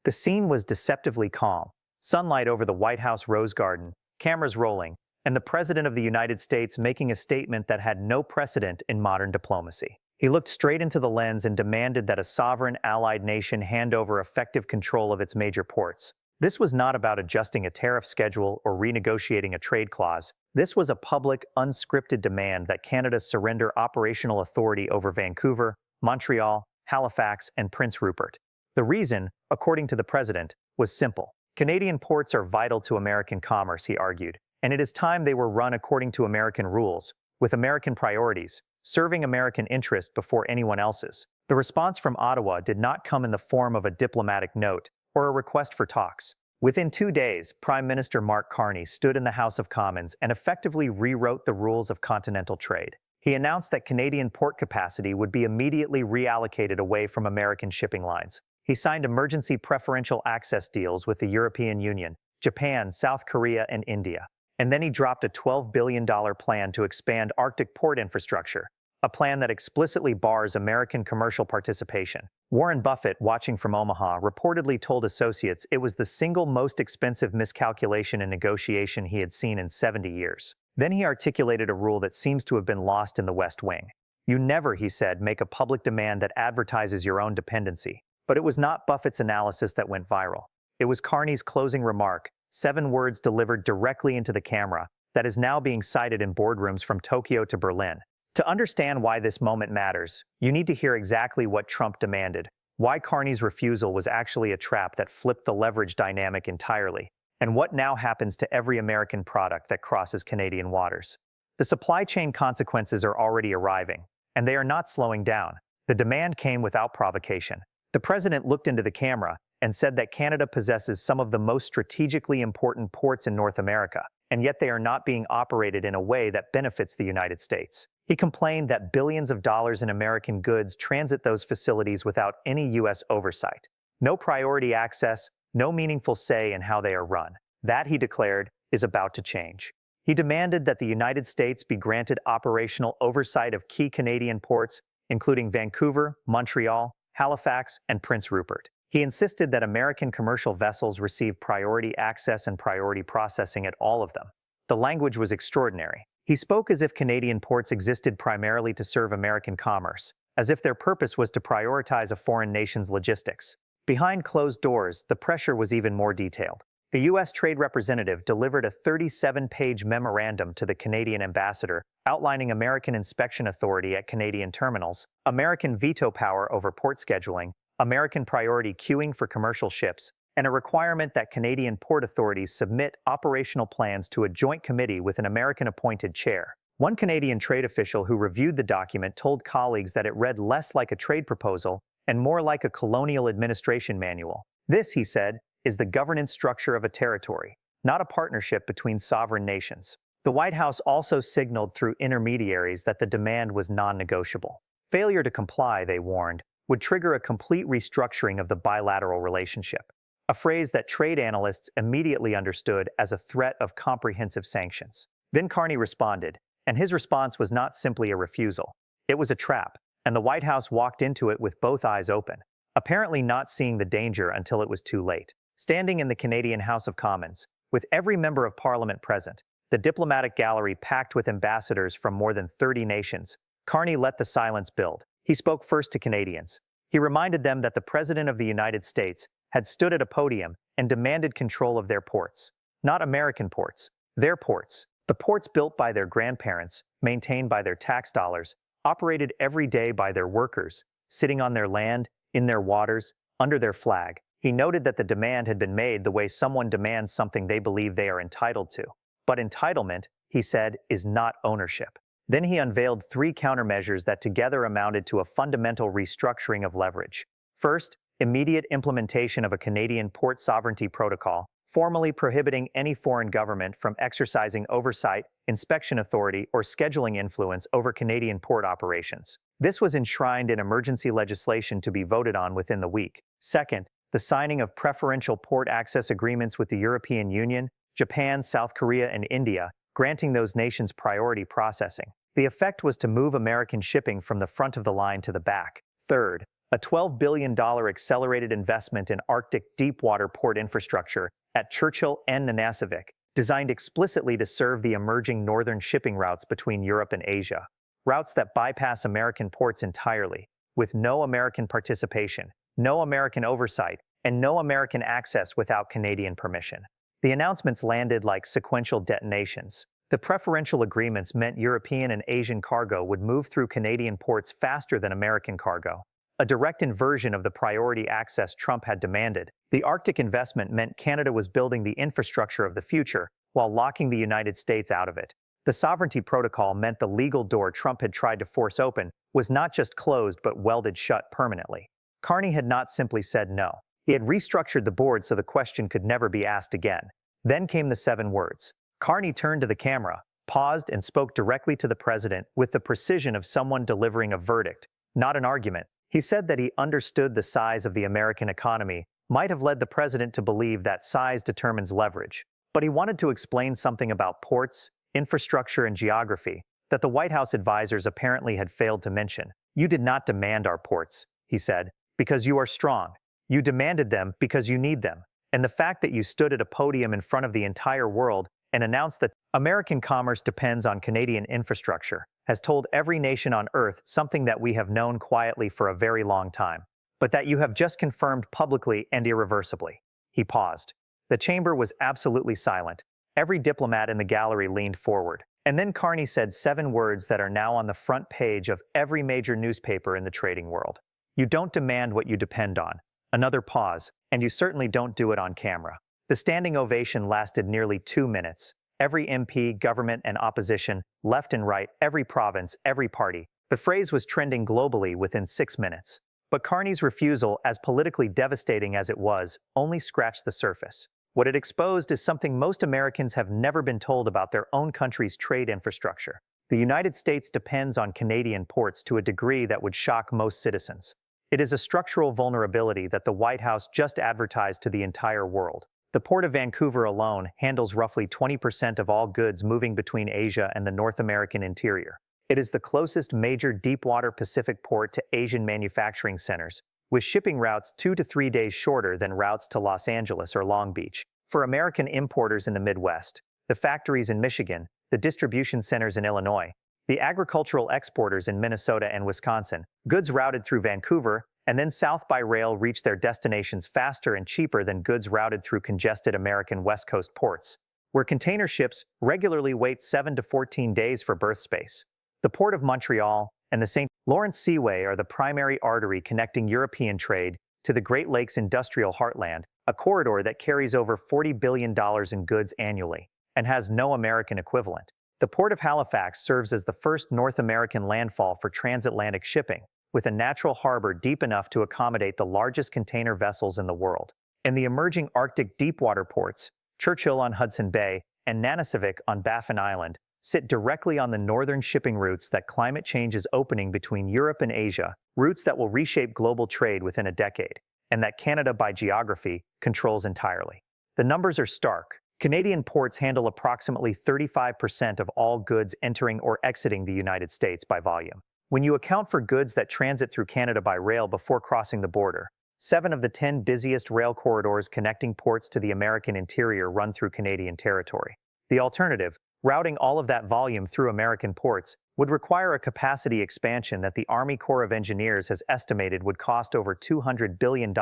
The scene was deceptively calm. Sunlight over the White House rose garden, cameras rolling, and the President of the United States making a statement that had no precedent in modern diplomacy. He looked straight into the lens and demanded that a sovereign allied nation hand over effective control of its major ports. This was not about adjusting a tariff schedule or renegotiating a trade clause. This was a public, unscripted demand that Canada surrender operational authority over Vancouver, Montreal, Halifax, and Prince Rupert. The reason, according to the President, was simple. Canadian ports are vital to American commerce, he argued, and it is time they were run according to American rules, with American priorities, serving American interests before anyone else's. The response from Ottawa did not come in the form of a diplomatic note or a request for talks. Within 2 days, Prime Minister Mark Carney stood in the House of Commons and effectively rewrote the rules of continental trade. He announced that Canadian port capacity would be immediately reallocated away from American shipping lines. He signed emergency preferential access deals with the European Union, Japan, South Korea, and India. And then he dropped a $12 billion plan to expand Arctic port infrastructure, a plan that explicitly bars American commercial participation. Warren Buffett, watching from Omaha, reportedly told associates it was the single most expensive miscalculation in negotiation he had seen in 70 years. Then he articulated a rule that seems to have been lost in the West Wing. You never, he said, make a public demand that advertises your own dependency. But it was not Buffett's analysis that went viral. It was Carney's closing remark, 7 words delivered directly into the camera, that is now being cited in boardrooms from Tokyo to Berlin. To understand why this moment matters, you need to hear exactly what Trump demanded, why Carney's refusal was actually a trap that flipped the leverage dynamic entirely, and what now happens to every American product that crosses Canadian waters. The supply chain consequences are already arriving, and they are not slowing down. The demand came without provocation. The President looked into the camera and said that Canada possesses some of the most strategically important ports in North America, and yet they are not being operated in a way that benefits the United States. He complained that billions of dollars in American goods transit those facilities without any U.S. oversight. No priority access, no meaningful say in how they are run. That, he declared, is about to change. He demanded that the United States be granted operational oversight of key Canadian ports, including Vancouver, Montreal, Halifax, and Prince Rupert. He insisted that American commercial vessels receive priority access and priority processing at all of them. The language was extraordinary. He spoke as if Canadian ports existed primarily to serve American commerce, as if their purpose was to prioritize a foreign nation's logistics. Behind closed doors, the pressure was even more detailed. The U.S. Trade Representative delivered a 37-page memorandum to the Canadian ambassador outlining American inspection authority at Canadian terminals, American veto power over port scheduling, American priority queuing for commercial ships, and a requirement that Canadian port authorities submit operational plans to a joint committee with an American-appointed chair. One Canadian trade official who reviewed the document told colleagues that it read less like a trade proposal and more like a colonial administration manual. This, he said, is the governance structure of a territory, not a partnership between sovereign nations. The White House also signaled through intermediaries that the demand was non-negotiable. Failure to comply, they warned, would trigger a complete restructuring of the bilateral relationship, a phrase that trade analysts immediately understood as a threat of comprehensive sanctions. Then Carney responded, and his response was not simply a refusal. It was a trap, and the White House walked into it with both eyes open, apparently not seeing the danger until it was too late. Standing in the Canadian House of Commons, with every member of Parliament present, the diplomatic gallery packed with ambassadors from more than 30 nations, Carney let the silence build. He spoke first to Canadians. He reminded them that the President of the United States had stood at a podium and demanded control of their ports. Not American ports, their ports. The ports built by their grandparents, maintained by their tax dollars, operated every day by their workers, sitting on their land, in their waters, under their flag. He noted that the demand had been made the way someone demands something they believe they are entitled to. But entitlement, he said, is not ownership. Then he unveiled 3 countermeasures that together amounted to a fundamental restructuring of leverage. First, immediate implementation of a Canadian Port Sovereignty Protocol, formally prohibiting any foreign government from exercising oversight, inspection authority, or scheduling influence over Canadian port operations. This was enshrined in emergency legislation to be voted on within the week. Second, the signing of preferential port access agreements with the European Union, Japan, South Korea, and India, granting those nations priority processing. The effect was to move American shipping from the front of the line to the back. Third, a $12 billion accelerated investment in Arctic deep-water port infrastructure at Churchill and Nunavik, designed explicitly to serve the emerging northern shipping routes between Europe and Asia, routes that bypass American ports entirely, with no American participation, no American oversight, and no American access without Canadian permission. The announcements landed like sequential detonations. The preferential agreements meant European and Asian cargo would move through Canadian ports faster than American cargo, a direct inversion of the priority access Trump had demanded. The Arctic investment meant Canada was building the infrastructure of the future while locking the United States out of it. The sovereignty protocol meant the legal door Trump had tried to force open was not just closed but welded shut permanently. Carney had not simply said no. He had restructured the board so the question could never be asked again. Then came the 7 words. Carney turned to the camera, paused, and spoke directly to the president with the precision of someone delivering a verdict, not an argument. He said that he understood the size of the American economy might have led the president to believe that size determines leverage. But he wanted to explain something about ports, infrastructure, and geography that the White House advisors apparently had failed to mention. You did not demand our ports, he said, because you are strong. You demanded them because you need them. And the fact that you stood at a podium in front of the entire world and announced that American commerce depends on Canadian infrastructure has told every nation on Earth something that we have known quietly for a very long time, but that you have just confirmed publicly and irreversibly. He paused. The chamber was absolutely silent. Every diplomat in the gallery leaned forward. And then Carney said 7 words that are now on the front page of every major newspaper in the trading world. You don't demand what you depend on. Another pause, and you certainly don't do it on camera. The standing ovation lasted nearly 2 minutes. Every MP, government, and opposition, left and right, every province, every party. The phrase was trending globally within 6 minutes. But Carney's refusal, as politically devastating as it was, only scratched the surface. What it exposed is something most Americans have never been told about their own country's trade infrastructure. The United States depends on Canadian ports to a degree that would shock most citizens. It is a structural vulnerability that the White House just advertised to the entire world. The Port of Vancouver alone handles roughly 20% of all goods moving between Asia and the North American interior. It is the closest major deepwater Pacific port to Asian manufacturing centers, with shipping routes 2 to 3 days shorter than routes to Los Angeles or Long Beach. For American importers in the Midwest, the factories in Michigan, the distribution centers in Illinois, the agricultural exporters in Minnesota and Wisconsin, goods routed through Vancouver and then south by rail reach their destinations faster and cheaper than goods routed through congested American West Coast ports, where container ships regularly wait 7 to 14 days for berth space. The Port of Montreal and the St. Lawrence Seaway are the primary artery connecting European trade to the Great Lakes industrial heartland, a corridor that carries over $40 billion in goods annually and has no American equivalent. The Port of Halifax serves as the first North American landfall for transatlantic shipping, with a natural harbor deep enough to accommodate the largest container vessels in the world. And the emerging Arctic deepwater ports, Churchill on Hudson Bay and Nunavik on Baffin Island, sit directly on the northern shipping routes that climate change is opening between Europe and Asia, routes that will reshape global trade within a decade, and that Canada, by geography, controls entirely. The numbers are stark. Canadian ports handle approximately 35% of all goods entering or exiting the United States by volume. When you account for goods that transit through Canada by rail before crossing the border, 7 of the 10 busiest rail corridors connecting ports to the American interior run through Canadian territory. The alternative, routing all of that volume through American ports, would require a capacity expansion that the Army Corps of Engineers has estimated would cost over $200 billion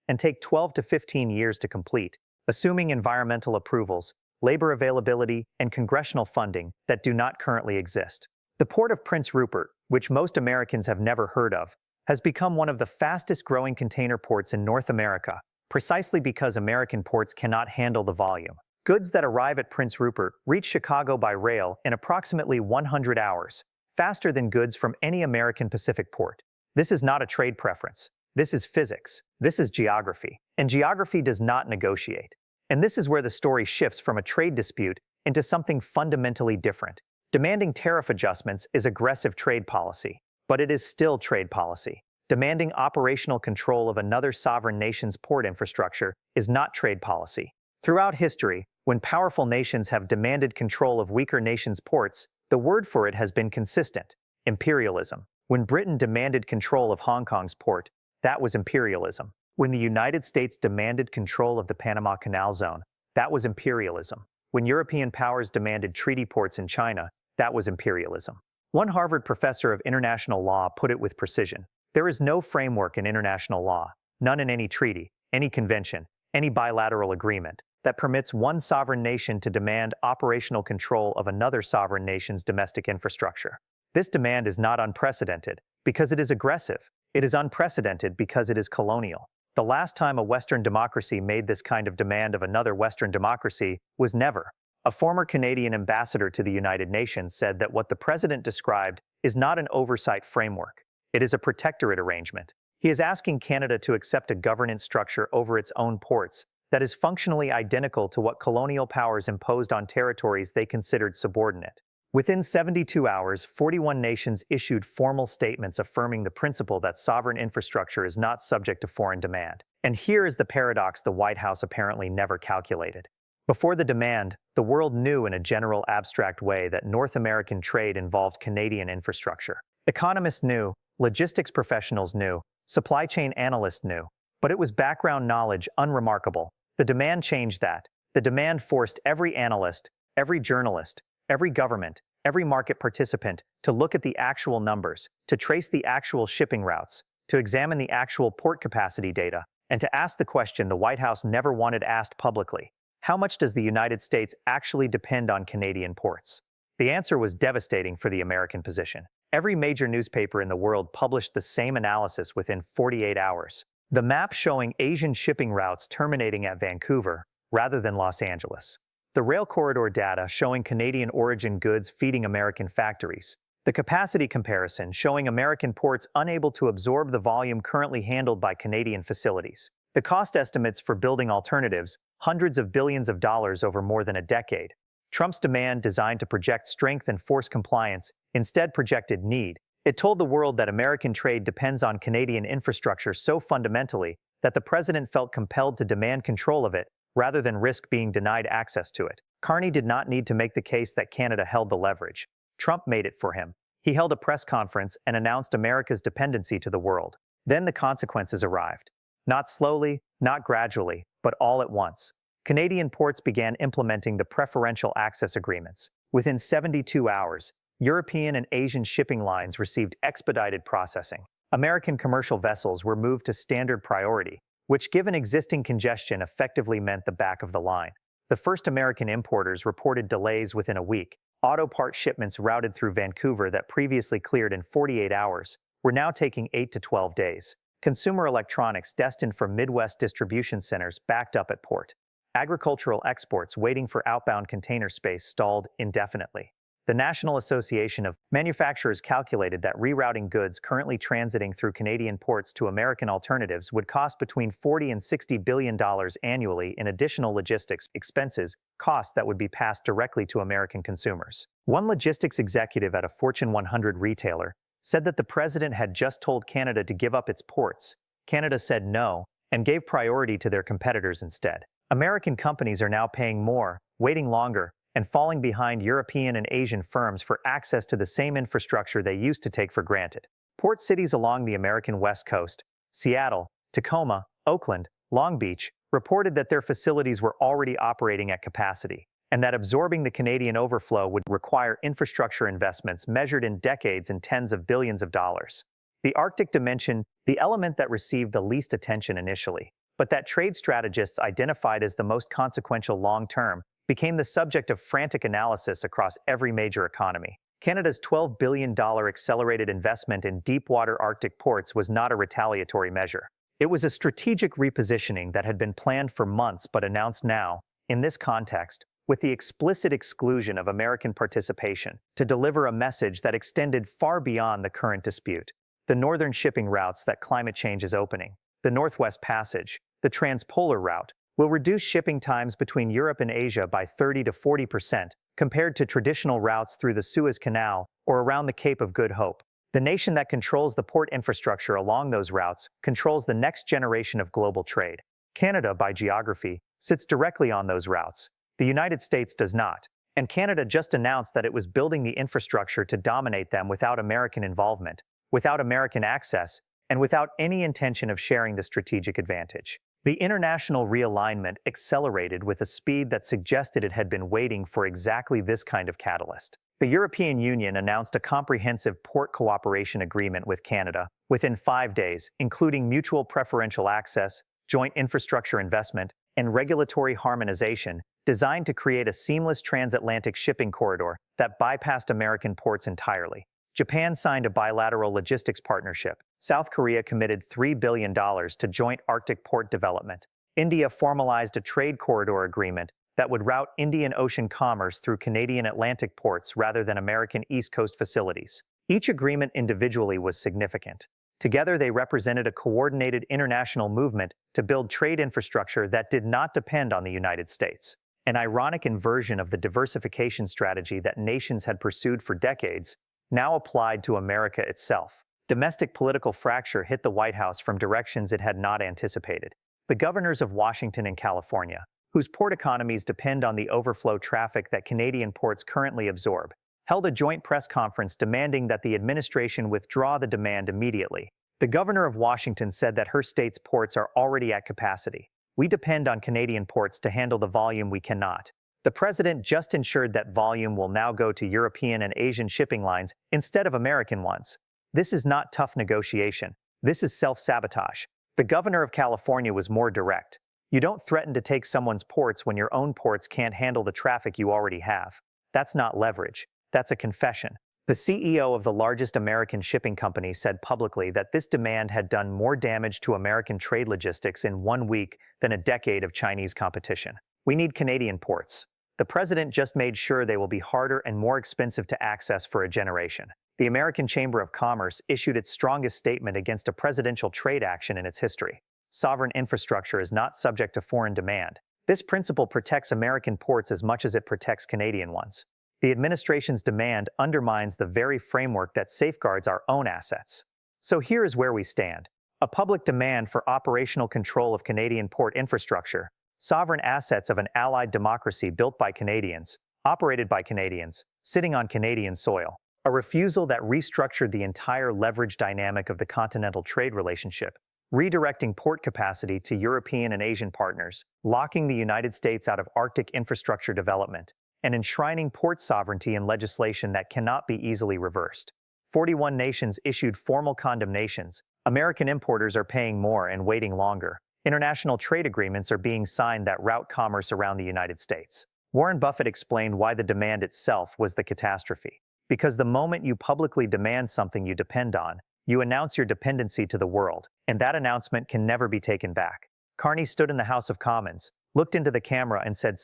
and take 12 to 15 years to complete, assuming environmental approvals, labor availability, and congressional funding that do not currently exist. The Port of Prince Rupert, which most Americans have never heard of, has become one of the fastest-growing container ports in North America, precisely because American ports cannot handle the volume. Goods that arrive at Prince Rupert reach Chicago by rail in approximately 100 hours, faster than goods from any American Pacific port. This is not a trade preference. This is physics. This is geography. And geography does not negotiate. And this is where the story shifts from a trade dispute into something fundamentally different. Demanding tariff adjustments is aggressive trade policy, but it is still trade policy. Demanding operational control of another sovereign nation's port infrastructure is not trade policy. Throughout history, when powerful nations have demanded control of weaker nations' ports, the word for it has been consistent: imperialism. When Britain demanded control of Hong Kong's port, that was imperialism. When the United States demanded control of the Panama Canal Zone, that was imperialism. When European powers demanded treaty ports in China, that was imperialism. One Harvard professor of international law put it with precision. There is no framework in international law, none in any treaty, any convention, any bilateral agreement, that permits one sovereign nation to demand operational control of another sovereign nation's domestic infrastructure. This demand is not unprecedented because it is aggressive. It is unprecedented because it is colonial. The last time a Western democracy made this kind of demand of another Western democracy was never. A former Canadian ambassador to the United Nations said that what the president described is not an oversight framework. It is a protectorate arrangement. He is asking Canada to accept a governance structure over its own ports that is functionally identical to what colonial powers imposed on territories they considered subordinate. Within 72 hours, 41 nations issued formal statements affirming the principle that sovereign infrastructure is not subject to foreign demand. And here is the paradox the White House apparently never calculated. Before the demand, the world knew in a general abstract way that North American trade involved Canadian infrastructure. Economists knew, logistics professionals knew, supply chain analysts knew, but it was background knowledge unremarkable. The demand changed that. The demand forced every analyst, every journalist, every government, every market participant to look at the actual numbers, to trace the actual shipping routes, to examine the actual port capacity data, and to ask the question the White House never wanted asked publicly. How much does the United States actually depend on Canadian ports? The answer was devastating for the American position. Every major newspaper in the world published the same analysis within 48 hours. The map showing Asian shipping routes terminating at Vancouver, rather than Los Angeles. The rail corridor data showing Canadian origin goods feeding American factories. The capacity comparison showing American ports unable to absorb the volume currently handled by Canadian facilities. The cost estimates for building alternatives, hundreds of billions of dollars over more than a decade. Trump's demand designed to project strength and force compliance, instead projected need. It told the world that American trade depends on Canadian infrastructure so fundamentally that the president felt compelled to demand control of it, rather than risk being denied access to it. Carney did not need to make the case that Canada held the leverage. Trump made it for him. He held a press conference and announced America's dependency to the world. Then the consequences arrived. Not slowly, not gradually, but all at once. Canadian ports began implementing the preferential access agreements. Within 72 hours, European and Asian shipping lines received expedited processing. American commercial vessels were moved to standard priority, which given existing congestion effectively meant the back of the line. The first American importers reported delays within a week. Auto part shipments routed through Vancouver that previously cleared in 48 hours were now taking 8 to 12 days. Consumer electronics destined for Midwest distribution centers backed up at port. Agricultural exports waiting for outbound container space stalled indefinitely. The National Association of Manufacturers calculated that rerouting goods currently transiting through Canadian ports to American alternatives would cost between $40 and $60 billion annually in additional logistics expenses, costs that would be passed directly to American consumers. One logistics executive at a Fortune 100 retailer said that the president had just told Canada to give up its ports. Canada said no, and gave priority to their competitors instead. American companies are now paying more, waiting longer, and falling behind European and Asian firms for access to the same infrastructure they used to take for granted. Port cities along the American West Coast, Seattle, Tacoma, Oakland, Long Beach, reported that their facilities were already operating at capacity, and that absorbing the Canadian overflow would require infrastructure investments measured in decades and tens of billions of dollars. The Arctic dimension, the element that received the least attention initially, but that trade strategists identified as the most consequential long-term, became the subject of frantic analysis across every major economy. Canada's $12 billion accelerated investment in deep-water Arctic ports was not a retaliatory measure. It was a strategic repositioning that had been planned for months but announced now, in this context, with the explicit exclusion of American participation, to deliver a message that extended far beyond the current dispute. The northern shipping routes that climate change is opening, the Northwest Passage, the Transpolar Route, will reduce shipping times between Europe and Asia by 30 to 40% compared to traditional routes through the Suez Canal or around the Cape of Good Hope. The nation that controls the port infrastructure along those routes controls the next generation of global trade. Canada, by geography, sits directly on those routes. The United States does not, and Canada just announced that it was building the infrastructure to dominate them without American involvement, without American access, and without any intention of sharing the strategic advantage. The international realignment accelerated with a speed that suggested it had been waiting for exactly this kind of catalyst. The European Union announced a comprehensive port cooperation agreement with Canada within 5 days, including mutual preferential access, joint infrastructure investment, and regulatory harmonization, designed to create a seamless transatlantic shipping corridor that bypassed American ports entirely. Japan signed a bilateral logistics partnership. South Korea committed $3 billion to joint Arctic port development. India formalized a trade corridor agreement that would route Indian Ocean commerce through Canadian Atlantic ports rather than American East Coast facilities. Each agreement individually was significant. Together, they represented a coordinated international movement to build trade infrastructure that did not depend on the United States. An ironic inversion of the diversification strategy that nations had pursued for decades, now applied to America itself. Domestic political fracture hit the White House from directions it had not anticipated. The governors of Washington and California, whose port economies depend on the overflow traffic that Canadian ports currently absorb, held a joint press conference demanding that the administration withdraw the demand immediately. The governor of Washington said that her state's ports are already at capacity. We depend on Canadian ports to handle the volume we cannot. The president just ensured that volume will now go to European and Asian shipping lines instead of American ones. This is not tough negotiation. This is self-sabotage. The governor of California was more direct. You don't threaten to take someone's ports when your own ports can't handle the traffic you already have. That's not leverage. That's a confession. The CEO of the largest American shipping company said publicly that this demand had done more damage to American trade logistics in 1 week than a decade of Chinese competition. We need Canadian ports. The president just made sure they will be harder and more expensive to access for a generation. The American Chamber of Commerce issued its strongest statement against a presidential trade action in its history. Sovereign infrastructure is not subject to foreign demand. This principle protects American ports as much as it protects Canadian ones. The administration's demand undermines the very framework that safeguards our own assets. So here is where we stand. A public demand for operational control of Canadian port infrastructure, sovereign assets of an allied democracy built by Canadians, operated by Canadians, sitting on Canadian soil. A refusal that restructured the entire leverage dynamic of the continental trade relationship, redirecting port capacity to European and Asian partners, locking the United States out of Arctic infrastructure development, and enshrining port sovereignty in legislation that cannot be easily reversed. 41 nations issued formal condemnations. American importers are paying more and waiting longer. International trade agreements are being signed that route commerce around the United States. Warren Buffett explained why the demand itself was the catastrophe. Because the moment you publicly demand something you depend on, you announce your dependency to the world, and that announcement can never be taken back. Carney stood in the House of Commons, looked into the camera and said